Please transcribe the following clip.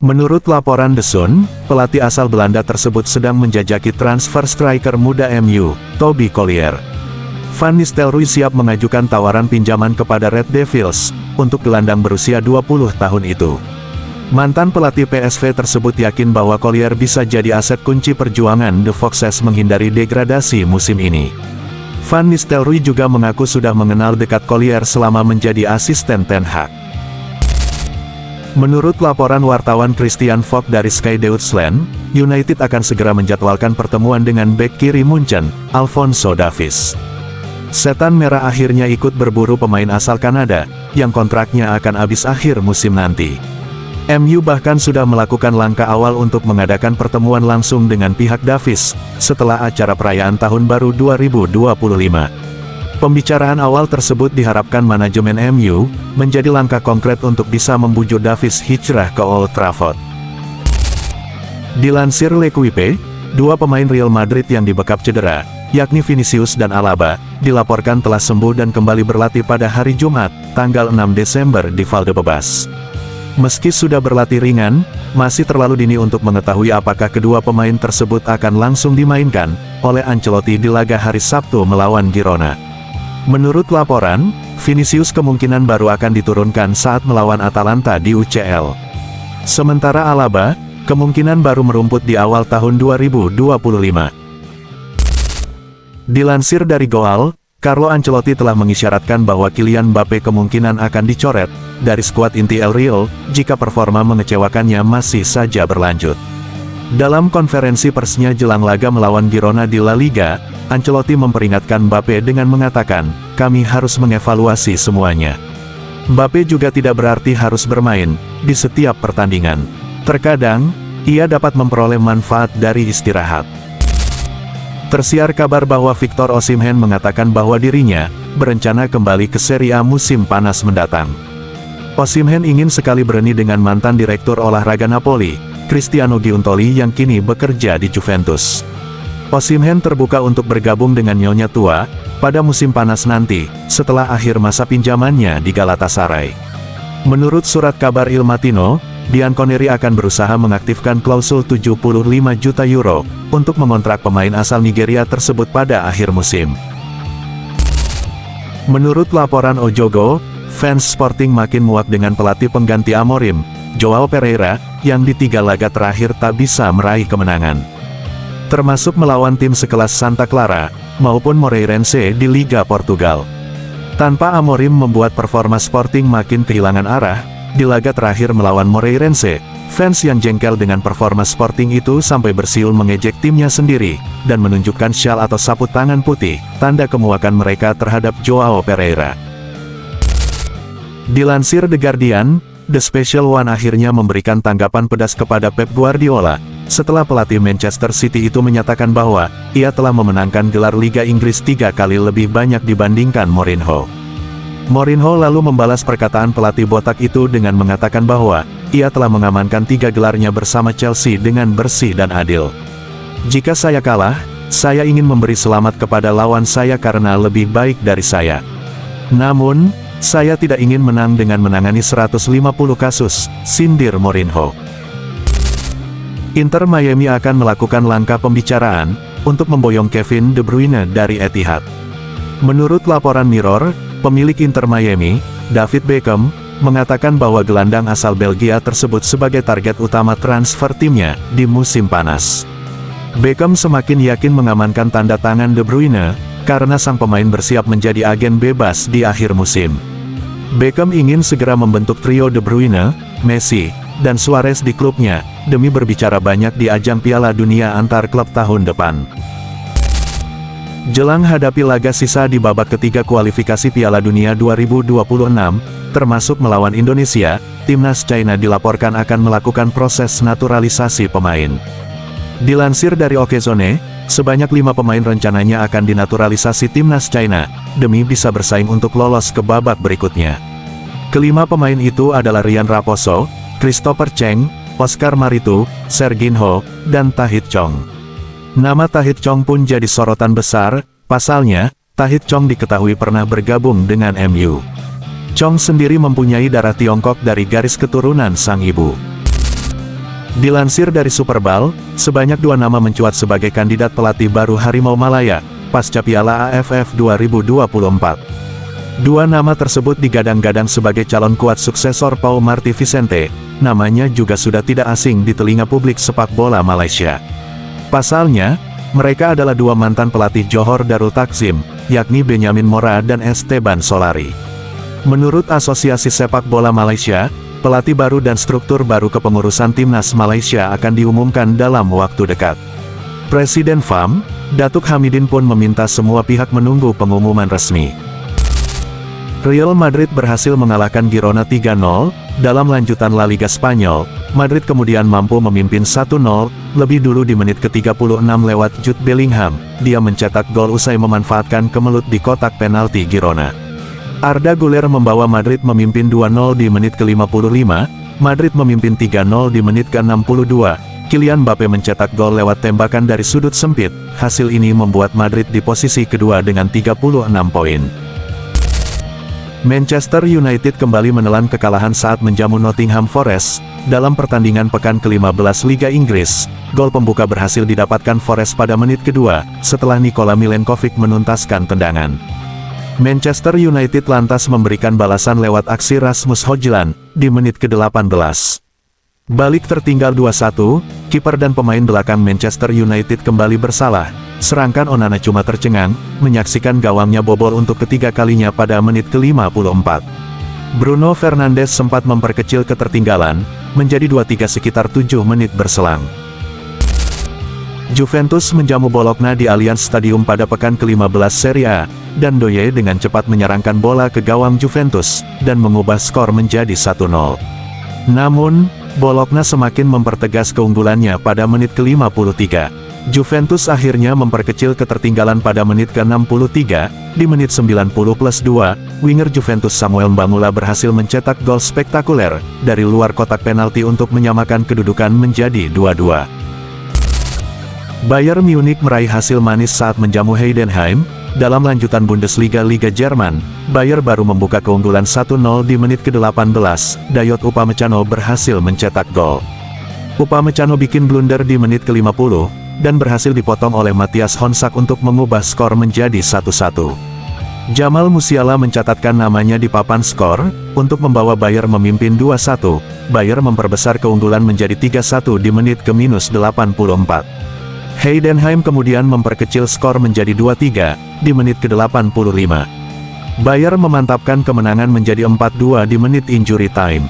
Menurut laporan The Sun, pelatih asal Belanda tersebut sedang menjajaki transfer striker muda MU, Toby Collier. Van Nistelrooy siap mengajukan tawaran pinjaman kepada Red Devils, untuk gelandang berusia 20 tahun itu. Mantan pelatih PSV tersebut yakin bahwa Collier bisa jadi aset kunci perjuangan The Foxes menghindari degradasi musim ini. Van Nistelrooy juga mengaku sudah mengenal dekat Collier selama menjadi asisten Ten Hag. Menurut laporan wartawan Christian Vogt dari Sky Deutschland, United akan segera menjadwalkan pertemuan dengan bek kiri Munchen, Alphonso Davies. Setan Merah akhirnya ikut berburu pemain asal Kanada, yang kontraknya akan habis akhir musim nanti. MU bahkan sudah melakukan langkah awal untuk mengadakan pertemuan langsung dengan pihak Davies, setelah acara perayaan Tahun Baru 2025. Pembicaraan awal tersebut diharapkan manajemen MU, menjadi langkah konkret untuk bisa membujuk Davies hijrah ke Old Trafford. Dilansir L'Equipe, dua pemain Real Madrid yang dibekap cedera, yakni Vinicius dan Alaba, dilaporkan telah sembuh dan kembali berlatih pada hari Jumat, tanggal 6 Desember di Valdebebas. Meski sudah berlatih ringan, masih terlalu dini untuk mengetahui apakah kedua pemain tersebut akan langsung dimainkan oleh Ancelotti di laga hari Sabtu melawan Girona. Menurut laporan, Vinicius kemungkinan baru akan diturunkan saat melawan Atalanta di UCL. Sementara Alaba, kemungkinan baru merumput di awal tahun 2025. Dilansir dari Goal, Carlo Ancelotti telah mengisyaratkan bahwa Kylian Mbappe kemungkinan akan dicoret dari skuad inti El Real, jika performa mengecewakannya masih saja berlanjut. Dalam konferensi persnya jelang laga melawan Girona di La Liga, Ancelotti memperingatkan Mbappe dengan mengatakan, "Kami harus mengevaluasi semuanya." Mbappe juga tidak berarti harus bermain di setiap pertandingan. Terkadang, ia dapat memperoleh manfaat dari istirahat. Tersiar kabar bahwa Victor Osimhen mengatakan bahwa dirinya berencana kembali ke Serie A musim panas mendatang. Osimhen ingin sekali berani dengan mantan direktur olahraga Napoli, Cristiano Giuntoli yang kini bekerja di Juventus. Osimhen terbuka untuk bergabung dengan Nyonya Tua pada musim panas nanti, setelah akhir masa pinjamannya di Galatasaray. Menurut surat kabar Il Mattino, Bianconeri akan berusaha mengaktifkan klausul 75 juta euro untuk mengontrak pemain asal Nigeria tersebut pada akhir musim. Menurut laporan Ojogo, fans Sporting makin muak dengan pelatih pengganti Amorim, Joao Pereira, yang di 3 laga terakhir tak bisa meraih kemenangan. Termasuk melawan tim sekelas Santa Clara, maupun Moreirense di Liga Portugal. Tanpa Amorim membuat performa Sporting makin kehilangan arah. Di laga terakhir melawan Moreirense, fans yang jengkel dengan performa Sporting itu sampai bersiul mengejek timnya sendiri, dan menunjukkan syal atau sapu tangan putih, tanda kemuakan mereka terhadap Joao Pereira. Dilansir The Guardian, The Special One akhirnya memberikan tanggapan pedas kepada Pep Guardiola, setelah pelatih Manchester City itu menyatakan bahwa ia telah memenangkan gelar Liga Inggris 3 kali lebih banyak dibandingkan Mourinho. Mourinho lalu membalas perkataan pelatih botak itu dengan mengatakan bahwa ia telah mengamankan 3 gelarnya bersama Chelsea dengan bersih dan adil. "Jika saya kalah, saya ingin memberi selamat kepada lawan saya karena lebih baik dari saya. Namun, saya tidak ingin menang dengan menangani 150 kasus," sindir Mourinho. Inter Miami akan melakukan langkah pembicaraan untuk memboyong Kevin De Bruyne dari Etihad. Menurut laporan Mirror, pemilik Inter Miami, David Beckham, mengatakan bahwa gelandang asal Belgia tersebut sebagai target utama transfer timnya di musim panas. Beckham semakin yakin mengamankan tanda tangan De Bruyne, karena sang pemain bersiap menjadi agen bebas di akhir musim. Beckham ingin segera membentuk trio De Bruyne, Messi, dan Suarez di klubnya, demi berbicara banyak di ajang Piala Dunia antar klub tahun depan. Jelang hadapi laga sisa di babak ketiga kualifikasi Piala Dunia 2026, termasuk melawan Indonesia, timnas China dilaporkan akan melakukan proses naturalisasi pemain. Dilansir dari Okezone, sebanyak 5 pemain rencananya akan dinaturalisasi timnas China, demi bisa bersaing untuk lolos ke babak berikutnya. Kelima pemain itu adalah Ryan Raposo, Christopher Cheng, Oscar Maritu, Serginho, dan Tahith Chong. Nama Tahith Chong pun jadi sorotan besar, pasalnya, Tahith Chong diketahui pernah bergabung dengan MU. Chong sendiri mempunyai darah Tiongkok dari garis keturunan sang ibu. Dilansir dari Superball, sebanyak 2 nama mencuat sebagai kandidat pelatih baru Harimau Malaya, pasca Piala AFF 2024. 2 nama tersebut digadang-gadang sebagai calon kuat suksesor Paul Marty Vicente, namanya juga sudah tidak asing di telinga publik sepak bola Malaysia. Pasalnya, mereka adalah 2 mantan pelatih Johor Darul Takzim, yakni Benyamin Mora dan Esteban Solari. Menurut Asosiasi Sepak Bola Malaysia, pelatih baru dan struktur baru kepengurusan Timnas Malaysia akan diumumkan dalam waktu dekat. Presiden FAM, Datuk Hamidin pun meminta semua pihak menunggu pengumuman resmi. Real Madrid berhasil mengalahkan Girona 3-0, dalam lanjutan La Liga Spanyol. Madrid kemudian mampu memimpin 1-0, lebih dulu di menit ke-36 lewat Jude Bellingham. Dia mencetak gol usai memanfaatkan kemelut di kotak penalti Girona. Arda Güler membawa Madrid memimpin 2-0 di menit ke-55, Madrid memimpin 3-0 di menit ke-62, Kylian Mbappe mencetak gol lewat tembakan dari sudut sempit. Hasil ini membuat Madrid di posisi kedua dengan 36 poin. Manchester United kembali menelan kekalahan saat menjamu Nottingham Forest, dalam pertandingan pekan ke-15 Liga Inggris. Gol pembuka berhasil didapatkan Forest pada menit kedua, setelah Nikola Milenkovic menuntaskan tendangan. Manchester United lantas memberikan balasan lewat aksi Rasmus Højlund di menit ke-18. Balik tertinggal 2-1, kiper dan pemain belakang Manchester United kembali bersalah, sedangkan Onana cuma tercengang, menyaksikan gawangnya bobol untuk ketiga kalinya pada menit ke-54. Bruno Fernandes sempat memperkecil ketertinggalan, menjadi 2-3 sekitar 7 menit berselang. Juventus menjamu Bologna di Allianz Stadium pada pekan ke-15 Serie A, dan Doye dengan cepat menyerangkan bola ke gawang Juventus, dan mengubah skor menjadi 1-0. Namun, Bologna semakin mempertegas keunggulannya pada menit ke-53. Juventus akhirnya memperkecil ketertinggalan pada menit ke-63, di menit 90+2, winger Juventus Samuel Mbamula berhasil mencetak gol spektakuler, dari luar kotak penalti untuk menyamakan kedudukan menjadi 2-2. Bayern Munich meraih hasil manis saat menjamu Heidenheim. Dalam lanjutan Bundesliga Liga Jerman, Bayern baru membuka keunggulan 1-0 di menit ke-18, Dayot Upamecano berhasil mencetak gol. Upamecano bikin blunder di menit ke-50, dan berhasil dipotong oleh Matthias Honsak untuk mengubah skor menjadi 1-1. Jamal Musiala mencatatkan namanya di papan skor, untuk membawa Bayern memimpin 2-1, Bayern memperbesar keunggulan menjadi 3-1 di menit ke-84. Heidenheim kemudian memperkecil skor menjadi 2-3, di menit ke-85. Bayern memantapkan kemenangan menjadi 4-2 di menit injury time.